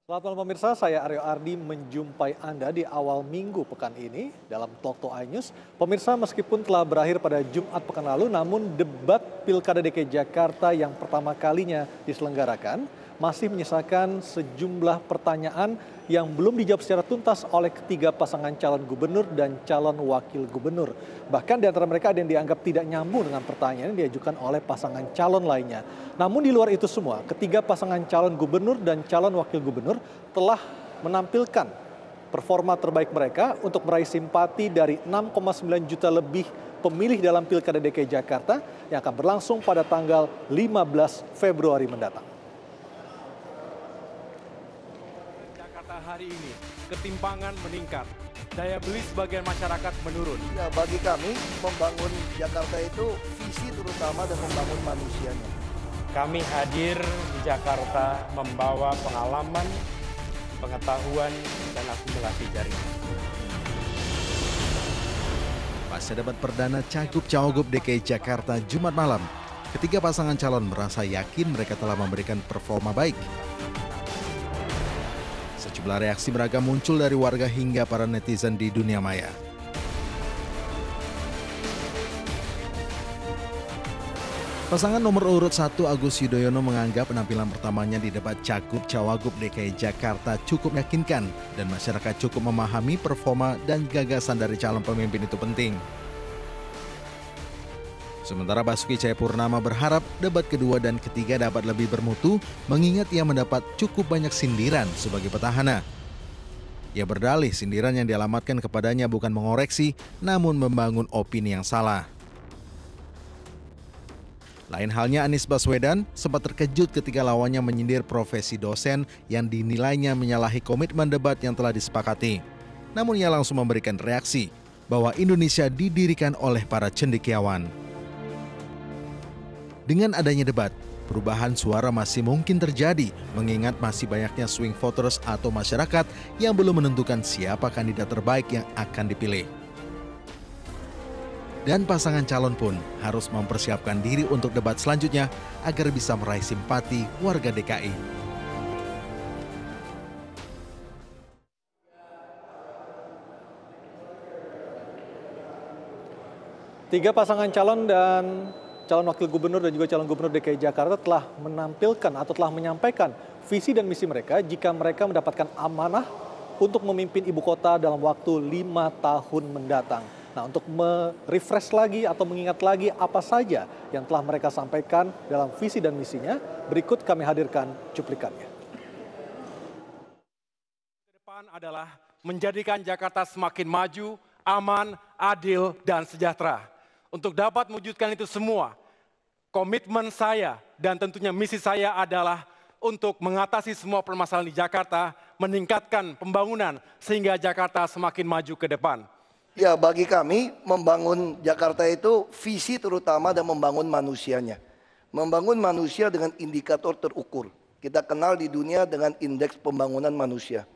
Selamat malam pemirsa, saya Aryo Ardi menjumpai Anda di awal minggu pekan ini dalam Talk to iNews. Pemirsa, meskipun telah berakhir pada Jumat pekan lalu, namun debat Pilkada DKI Jakarta yang pertama kalinya diselenggarakan masih menyisakan sejumlah pertanyaan yang belum dijawab secara tuntas oleh ketiga pasangan calon gubernur dan calon wakil gubernur. Bahkan di antara mereka ada yang dianggap tidak nyambung dengan pertanyaan yang diajukan oleh pasangan calon lainnya. Namun di luar itu semua, ketiga pasangan calon gubernur dan calon wakil gubernur telah menampilkan performa terbaik mereka untuk meraih simpati dari 6,9 juta lebih pemilih dalam Pilkada DKI Jakarta yang akan berlangsung pada tanggal 15 Februari mendatang. Jakarta hari ini, ketimpangan meningkat, daya beli sebagian masyarakat menurun. Ya, bagi kami membangun Jakarta itu visi terutama dan membangun manusianya. Kami hadir di Jakarta membawa pengalaman, pengetahuan, dan akumulasi jaringan. Pasca debat perdana Cagup-Cawagup DKI Jakarta Jumat malam, ketiga pasangan calon merasa yakin mereka telah memberikan performa baik. Sejumlah reaksi beragam muncul dari warga hingga para netizen di dunia maya. Pasangan nomor urut 1 Agus Yudhoyono menganggap penampilan pertamanya di debat Cagup-Cawagup DKI Jakarta cukup meyakinkan dan masyarakat cukup memahami performa dan gagasan dari calon pemimpin itu penting. Sementara Basuki Cahayapurnama berharap debat kedua dan ketiga dapat lebih bermutu mengingat ia mendapat cukup banyak sindiran sebagai petahana. Ia berdalih sindiran yang dialamatkan kepadanya bukan mengoreksi namun membangun opini yang salah. Lain halnya Anies Baswedan sempat terkejut ketika lawannya menyindir profesi dosen yang dinilainya menyalahi komitmen debat yang telah disepakati. Namun ia langsung memberikan reaksi bahwa Indonesia didirikan oleh para cendekiawan. Dengan adanya debat, perubahan suara masih mungkin terjadi mengingat masih banyaknya swing voters atau masyarakat yang belum menentukan siapa kandidat terbaik yang akan dipilih. Dan pasangan calon pun harus mempersiapkan diri untuk debat selanjutnya agar bisa meraih simpati warga DKI. Tiga pasangan calon dan calon wakil gubernur dan juga calon gubernur DKI Jakarta telah menampilkan atau telah menyampaikan visi dan misi mereka jika mereka mendapatkan amanah untuk memimpin ibu kota dalam waktu 5 tahun mendatang. Nah, untuk merefresh lagi atau mengingat lagi apa saja yang telah mereka sampaikan dalam visi dan misinya, berikut kami hadirkan cuplikannya. Ke depan adalah menjadikan Jakarta semakin maju, aman, adil, dan sejahtera. Untuk dapat mewujudkan itu semua, komitmen saya dan tentunya misi saya adalah untuk mengatasi semua permasalahan di Jakarta, meningkatkan pembangunan sehingga Jakarta semakin maju ke depan. Ya, bagi kami membangun Jakarta itu visi terutama dan membangun manusianya. Membangun manusia dengan indikator terukur. Kita kenal di dunia dengan indeks pembangunan manusia.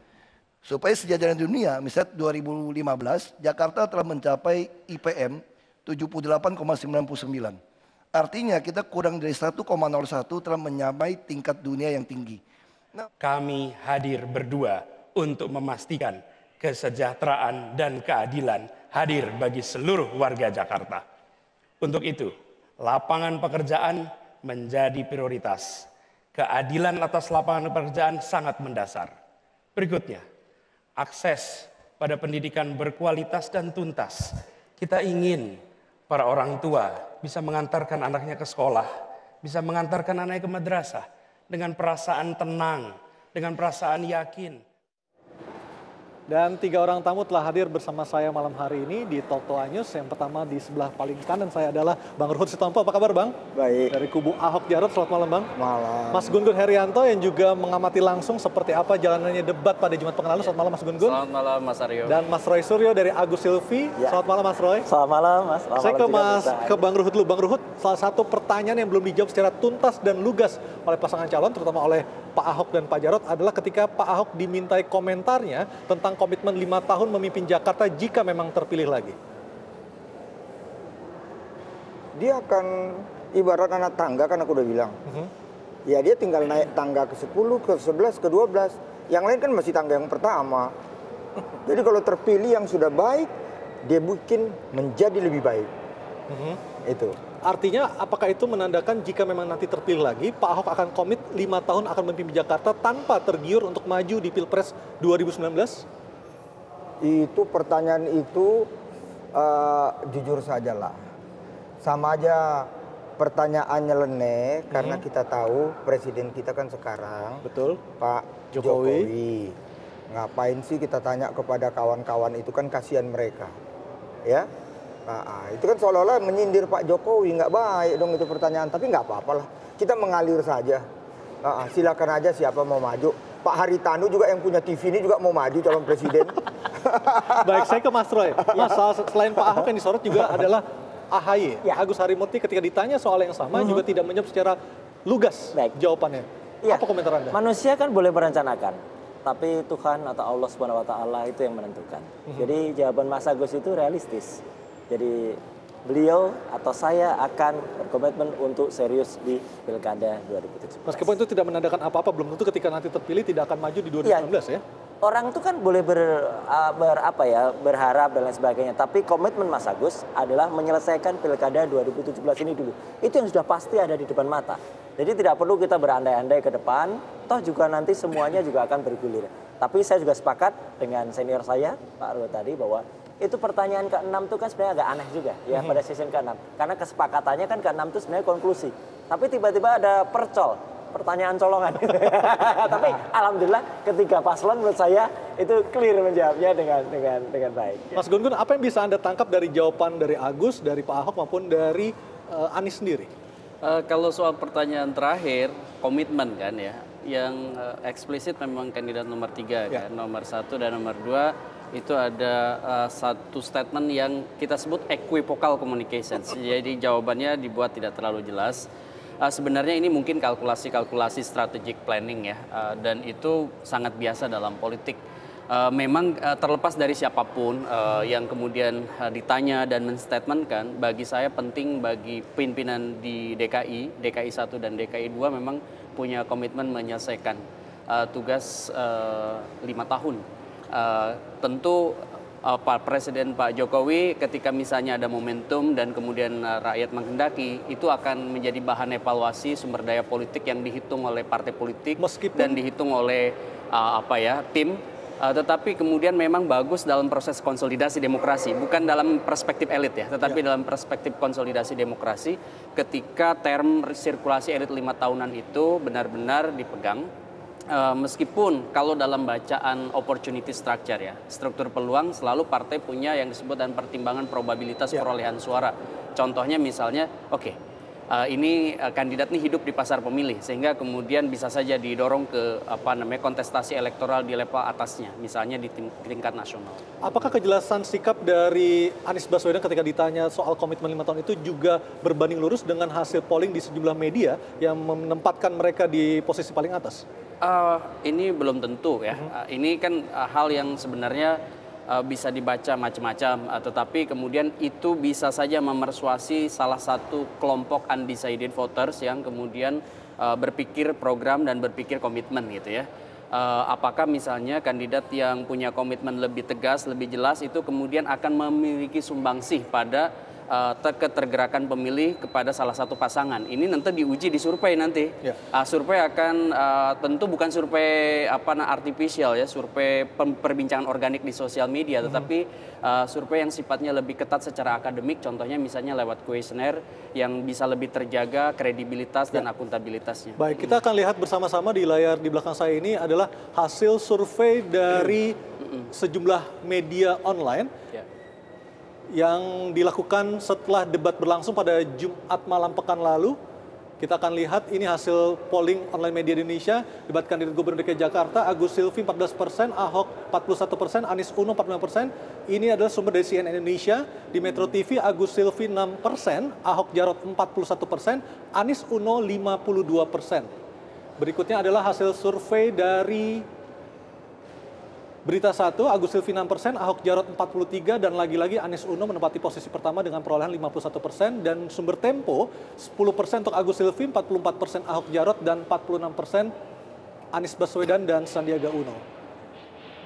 Supaya sejajar dunia, misalnya 2015, Jakarta telah mencapai IPM 78,99. Artinya kita kurang dari 1,01 telah menyamai tingkat dunia yang tinggi. Kami hadir berdua untuk memastikan kesejahteraan dan keadilan hadir bagi seluruh warga Jakarta. Untuk itu, lapangan pekerjaan menjadi prioritas. Keadilan atas lapangan pekerjaan sangat mendasar. Berikutnya, akses pada pendidikan berkualitas dan tuntas. Kita ingin para orang tua bisa mengantarkan anaknya ke sekolah, bisa mengantarkan anaknya ke madrasah dengan perasaan tenang, dengan perasaan yakin. Dan tiga orang tamu telah hadir bersama saya malam hari ini di Talk to iNews. Yang pertama di sebelah paling kanan saya adalah Bang Ruhut Sitompul. Apa kabar Bang? Baik. Dari kubu Ahok Jarot, selamat malam Bang. Malam. Mas Gun Gun Herianto yang juga mengamati langsung seperti apa jalanannya debat pada Jumat pekan lalu. Selamat malam Mas Gun Gun. Selamat malam Mas Aryo. Dan Mas Roy Suryo dari Agus Silvi. Ya. Selamat malam Mas Roy. Selamat malam Mas. Selamat Saya malam ke Bang Ruhut dulu. Bang Ruhut, salah satu pertanyaan yang belum dijawab secara tuntas dan lugas oleh pasangan calon, terutama oleh Pak Ahok dan Pak Jarot, adalah ketika Pak Ahok dimintai komentarnya tentang komitmen 5 tahun memimpin Jakarta jika memang terpilih lagi. Dia akan ibarat anak tangga, kan aku udah bilang. Ya dia tinggal naik tangga ke 10, ke 11, ke 12. Yang lain kan masih tangga yang pertama. Jadi kalau terpilih yang sudah baik, dia bikin menjadi lebih baik. Itu. Artinya apakah itu menandakan jika memang nanti terpilih lagi, Pak Ahok akan komit 5 tahun akan memimpin Jakarta tanpa tergiur untuk maju di Pilpres 2019? Itu pertanyaan itu jujur sajalah. Sama aja pertanyaannya nyeleneh karena kita tahu presiden kita kan sekarang Betul. Pak Jokowi. Ngapain sih kita tanya kepada kawan-kawan itu, kan kasihan mereka. Ya. Itu kan seolah-olah menyindir Pak Jokowi, nggak baik dong itu pertanyaan. Tapi nggak apa-apalah, kita mengalir saja. Silakan aja siapa mau maju. Pak Haritanu juga yang punya TV ini juga mau maju calon presiden. Baik, saya ke Mas Roy. Masalah selain Pak Ahok yang disorot juga adalah AHY. Agus Harimurti ketika ditanya soal yang sama juga tidak menjawab secara lugas jawabannya. Apa komentar Anda? Manusia kan boleh merencanakan, tapi Tuhan atau Allah Subhanahu wa taala itu yang menentukan. Jadi jawaban Mas Agus itu realistis. Jadi beliau atau saya akan berkomitmen untuk serius di Pilkada 2017. Meskipun itu tidak menandakan apa-apa, belum tentu ketika nanti terpilih tidak akan maju di 2019 ya. Orang itu kan boleh berharap dan lain sebagainya. Tapi komitmen Mas Agus adalah menyelesaikan Pilkada 2017 ini dulu. Itu yang sudah pasti ada di depan mata. Jadi tidak perlu kita berandai-andai ke depan. Toh juga nanti semuanya juga akan bergulir. Tapi saya juga sepakat dengan senior saya, Pak Argo tadi, bahwa itu pertanyaan ke-6 itu kan sebenarnya agak aneh juga ya pada season ke-6. Karena kesepakatannya kan ke-6 itu sebenarnya konklusi. Tapi tiba-tiba ada pertanyaan colongan. Tapi alhamdulillah ketiga paslon menurut saya itu clear menjawabnya dengan baik. Mas Gun-Gun, apa yang bisa Anda tangkap dari jawaban dari Agus, dari Pak Ahok maupun dari Anies sendiri? Kalau soal pertanyaan terakhir, komitmen kan ya, yang eksplisit memang kandidat nomor 3 kan, nomor 1 dan nomor 2 itu ada satu statement yang kita sebut equivocal communications. Jadi jawabannya dibuat tidak terlalu jelas. Sebenarnya ini mungkin kalkulasi strategic planning ya, dan itu sangat biasa dalam politik. Memang terlepas dari siapapun yang kemudian ditanya dan menstatementkan, bagi saya penting bagi pimpinan di DKI 1 dan DKI 2 memang punya komitmen menyelesaikan tugas 5 tahun. Tentu Pak Presiden Pak Jokowi ketika misalnya ada momentum dan kemudian rakyat menghendaki, itu akan menjadi bahan evaluasi sumber daya politik yang dihitung oleh partai politik dan dihitung oleh tim. Tetapi kemudian memang bagus dalam proses konsolidasi demokrasi, bukan dalam perspektif elit ya, tetapi dalam perspektif konsolidasi demokrasi ketika term sirkulasi elit 5 tahunan itu benar-benar dipegang. Meskipun kalau dalam bacaan opportunity structure ya, struktur peluang selalu partai punya yang disebut dan pertimbangan probabilitas perolehan suara. Contohnya misalnya, ini kandidat ini hidup di pasar pemilih sehingga kemudian bisa saja didorong ke kontestasi elektoral di level atasnya, misalnya di tingkat nasional. Apakah kejelasan sikap dari Anies Baswedan ketika ditanya soal komitmen 5 tahun itu juga berbanding lurus dengan hasil polling di sejumlah media yang menempatkan mereka di posisi paling atas? Ini belum tentu ya. Ini kan hal yang sebenarnya bisa dibaca macam-macam, tetapi kemudian itu bisa saja memersuasi salah satu kelompok undecided voters yang kemudian berpikir program dan berpikir komitmen gitu ya. Apakah misalnya kandidat yang punya komitmen lebih tegas, lebih jelas itu kemudian akan memiliki sumbangsih pada ketergerakan pemilih kepada salah satu pasangan. Ini nanti diuji di survei nanti. Survei akan tentu bukan survei artificial ya, survei perbincangan organik di sosial media, tetapi survei yang sifatnya lebih ketat secara akademik, contohnya misalnya lewat kuesioner yang bisa lebih terjaga kredibilitas dan akuntabilitasnya. Baik, kita akan lihat bersama-sama di layar di belakang saya ini adalah hasil survei dari sejumlah media online yang dilakukan setelah debat berlangsung pada Jumat malam pekan lalu. Kita akan lihat ini hasil polling online media di Indonesia. Debat kandidat Gubernur DKI Jakarta, Agus Silvi 14%, Ahok 41%, Anies Uno 45%. Ini adalah sumber dari CNN Indonesia. Di Metro TV, Agus Silvi 6%, Ahok Jarot 41%, Anies Uno 52%. Berikutnya adalah hasil survei dari Berita 1, Agus Silvi 6%, Ahok Jarot 43%, dan lagi-lagi Anies Uno menempati posisi pertama dengan perolehan 51%, dan sumber Tempo 10% untuk Agus Silvi, 44% Ahok Jarot, dan 46% Anies Baswedan dan Sandiaga Uno.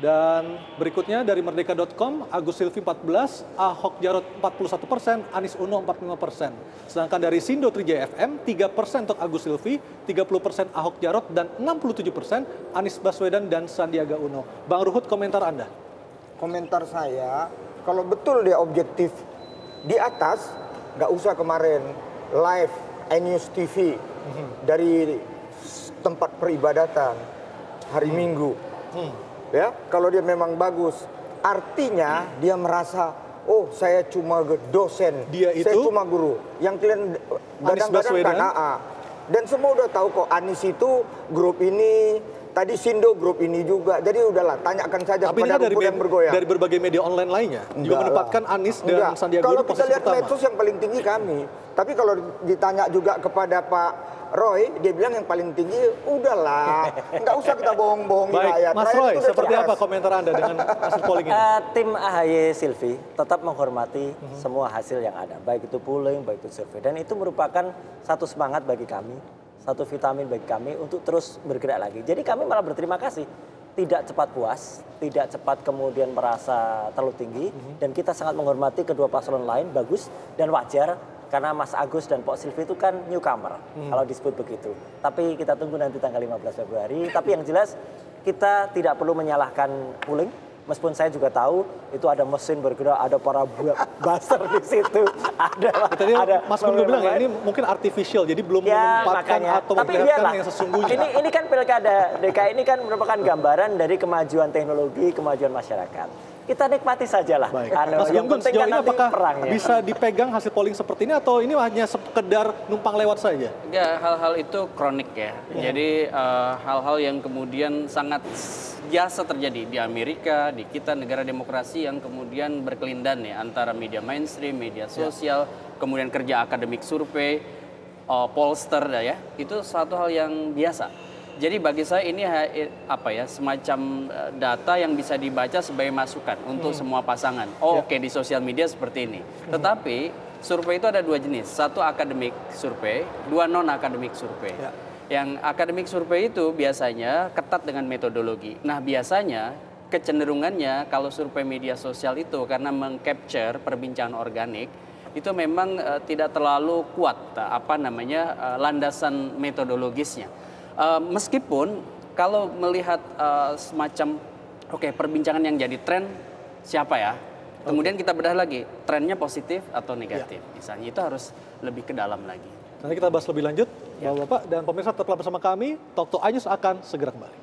Dan berikutnya dari Merdeka.com, Agus Silvi 14%, Ahok Jarot 41%, Anies Uno 45%. Sedangkan dari Sindo Trijaya FM, 3% untuk Agus Silvi, 30% Ahok Jarot, dan 67% Anies Baswedan dan Sandiaga Uno. Bang Ruhut, komentar Anda? Komentar saya, kalau betul dia objektif di atas, nggak usah kemarin live iNews TV dari tempat peribadatan hari Minggu. Ya, kalau dia memang bagus, artinya dia merasa, oh saya cuma dosen, saya cuma guru. Yang kalian gadang-gadang kan, dan semua udah tahu kok Anies itu grup ini, tadi Sindo grup ini juga. Jadi udahlah, tanyakan saja kepada rumput yang bergoyang. Dari berbagai media online lainnya juga menempatkan Anies dan Sandiaga Uno posisi pertama. Kalau kita lihat medsos yang paling tinggi kami, tapi kalau ditanya juga kepada Pak Roy, dia bilang yang paling tinggi, udahlah, nggak usah kita bohong-bohongin rakyat. Mas Roy, seperti apa komentar Anda dengan hasil polling ini? Tim AHY Silvi tetap menghormati semua hasil yang ada, baik itu polling, baik itu survei. Dan itu merupakan satu semangat bagi kami, satu vitamin bagi kami untuk terus bergerak lagi. Jadi kami malah berterima kasih. Tidak cepat puas, tidak cepat kemudian merasa terlalu tinggi. Dan kita sangat menghormati kedua paslon lain, bagus dan wajar. Karena Mas Agus dan Pak Silvi itu kan newcomer, kalau disebut begitu. Tapi kita tunggu nanti tanggal 15 Februari. Tapi yang jelas kita tidak perlu menyalahkan polling. Meskipun saya juga tahu itu ada mesin bergerak, ada para buzzer di situ. Ada Mas Gun bilang ya, ini mungkin artificial, jadi belum menempatkan atau memperlihatkan yang sesungguhnya. Ini kan Pilkada DKI ini kan merupakan gambaran dari kemajuan teknologi, kemajuan masyarakat. Kita nikmati sajalah. Mas Gun, sejauh ini apakah bisa dipegang hasil polling seperti ini atau ini hanya sekedar numpang lewat saja? Ya, hal-hal itu kronik ya. Jadi hal-hal yang kemudian sangat biasa terjadi di Amerika, di kita negara demokrasi yang kemudian berkelindan ya antara media mainstream, media sosial, kemudian kerja akademik survei, pollster ya. Itu satu hal yang biasa. Jadi bagi saya ini semacam data yang bisa dibaca sebagai masukan untuk semua pasangan. Oke, di sosial media seperti ini. Tetapi survei itu ada dua jenis. Satu akademik survei, dua non akademik survei. Yang akademik survei itu biasanya ketat dengan metodologi. Nah, biasanya kecenderungannya kalau survei media sosial itu karena mengcapture perbincangan organik itu memang tidak terlalu kuat landasan metodologisnya. Meskipun kalau melihat semacam perbincangan yang jadi tren siapa ya, kemudian kita bedah lagi trennya positif atau negatif, misalnya itu harus lebih ke dalam lagi. Nanti kita bahas lebih lanjut, Bapak-Bapak dan pemirsa tetaplah bersama kami. Talk to iNews akan segera kembali.